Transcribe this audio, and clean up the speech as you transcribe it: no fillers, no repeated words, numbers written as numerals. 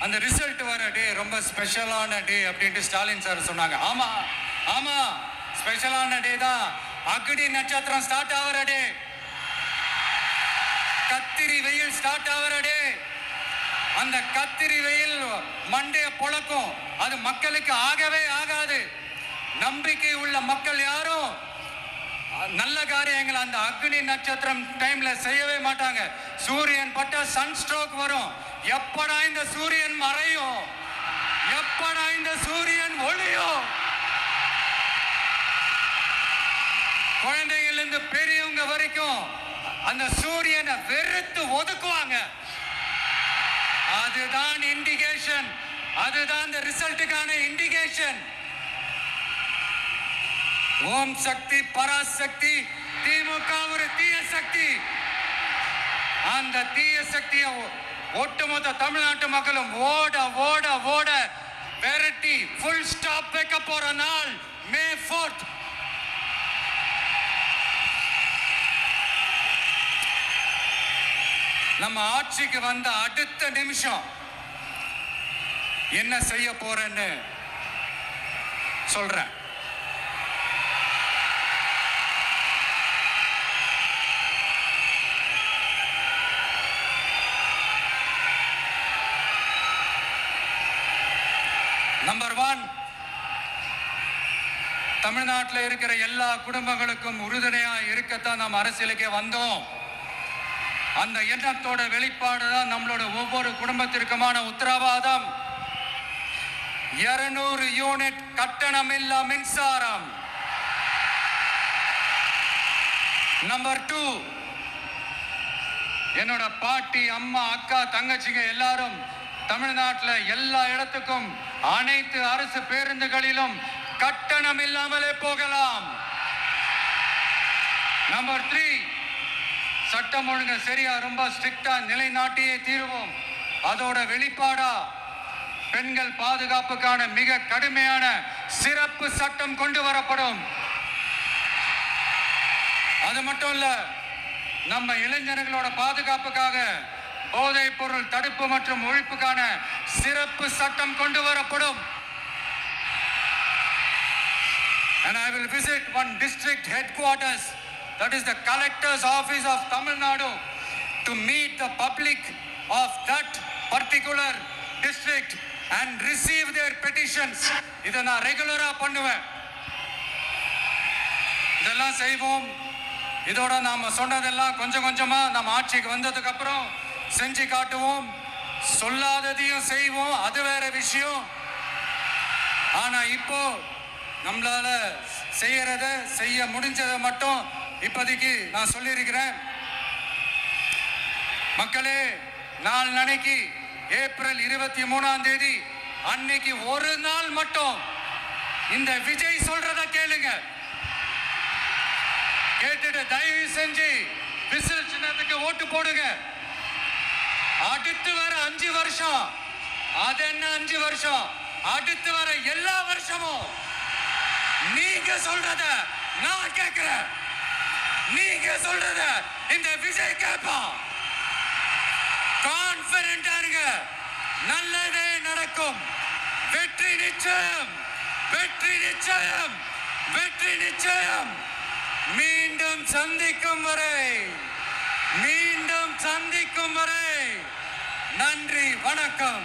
அந்த ரிசல்ட் வர டே ரொம்ப ஸ்பெஷலான டே அப்படின்ட்டு ஸ்டாலின் சார் சொன்னாங்க. ஆமா ஆமா, ஸ்பெஷலான டே தான். அக்னி நட்சத்திரம் ஸ்டார்ட் ஆகிற டே, கத்திரி வெயில் ஸ்டார்ட் ஆகிற டே. அந்த கத்திரி வெயில் மண்டைய பொழக்கும். அது மக்களுக்கு ஆகவே ஆகாது. நம்பிக்கை உள்ள மக்கள் யாரும் நல்ல காரியங்கள் அந்த அக்னி நட்சத்திரம் டைம்ல செய்யவே மாட்டாங்க. சூரியன் பட்ட சன் ஸ்ட்ரோக் வரும். எப்படா இந்த சூரியன் மறையும், எப்படா இந்த சூரியன் ஒளியும். குழந்தைகள் இருந்து பெரியவங்க வரைக்கும் அந்த சூரியனை வெறுத்து ஒதுக்குவாங்க. அதுதான் இண்டிகேஷன், அதுதான் இந்த ரிசல்ட்டுக்கான இண்டிகேஷன். ஓம் சக்தி பராசக்தி, திமுக ஒரு தீய சக்தி. அந்த தீய சக்தியை ஒட்டுமொத்த தமிழ்நாட்டு மக்களும் ஓட ஓட ஓட விரட்டி ஃபுல் ஸ்டாப் வைக்க போற நாள் மே 4th. நம்ம ஆட்சிக்கு வந்த அடுத்த நிமிஷம் என்ன செய்ய போறேன்னு சொல்றேன். நம்பர் 1, தமிழ்நாட்டில் இருக்கிற எல்லா குடும்பங்களுக்கும் உறுதுணையா இருக்கத்தான் நாம் அரசியலுக்கே வந்தோம். அந்த எண்ணத்தோட வெளிப்பாடு தான் நம்மளோட ஒவ்வொரு குடும்பத்திற்குமான உத்தரவாதம். 200 யூனிட் கட்டணமில்லா மின்சாரம். நம்பர் 2, என்னோட பாட்டி, அம்மா, அக்கா, தங்கச்சிங்க எல்லாரும் தமிழ்நாட்டில் எல்லா இடத்துக்கும் அனைத்து அரசு பேருந்துகளிலும் கட்டணம் இல்லாமலே போகலாம். நம்பர் 3, சட்டம் ஒழுங்கு சரியா ரொம்ப ஸ்ட்ரிக்டா நிலைநாட்டியே தீர்வோம். அதோட வெளிப்பாடா பெண்கள் பாதுகாப்புக்கான மிக கடுமையான சிறப்பு சட்டம் கொண்டு வரப்படும். அது மட்டும் இல்ல, நம்ம இளைஞர்களோட பாதுகாப்புக்காக போதைப் பொருள் தடுப்பு மற்றும் ஒழிப்புக்கான சிறப்பு சட்டம் கொண்டு வரப்படும். And I will visit one district headquarters, that is the collector's office of Tamil Nadu, to meet the public of that particular district and receive their petitions. இதை நான் ரெகுலரா பண்ணுவேன். இதெல்லாம் செய்வோம். இதோட நாம சொன்னதெல்லாம் கொஞ்சம் கொஞ்சமா நம்ம ஆட்சிக்கு வந்ததுக்கு அப்புறம் செஞ்சு காட்டுவோம். சொல்லாததையும் செய்வோம், அது வேற விஷயம். ஆனா இப்போ நம்மளால செய்ய முடிஞ்சதை மட்டும் இப்போதைக்கு நான் சொல்லியிருக்கிறேன். மக்களே, நாளைக்கு ஏப்ரல் 23ஆம் தேதி அன்னைக்கு ஒரு நாள் மட்டும் இந்த விஜய் சொல்றத கேளுங்க. கேட்டுட்டு தயவு செஞ்சு விசில் சின்னத்துக்கு ஓட்டு போடுங்க. அடுத்து வர 5 வருஷம், அது என்ன 5 வருஷம், அடுத்து வர எல்லா வருஷமும் நீங்க சொல்றத நான் கேட்கிறேன், நீங்க சொல்றத இந்த விஜய் கேட்பான். கான்பிடென்டா இருங்க, நல்லதே நடக்கும். வெற்றி நிச்சயம், வெற்றி நிச்சயம், வெற்றி நிச்சயம். மீண்டும் சந்திக்கும் வரை, மீண்டும் சந்திக்கும் வரை நன்றி, வணக்கம்.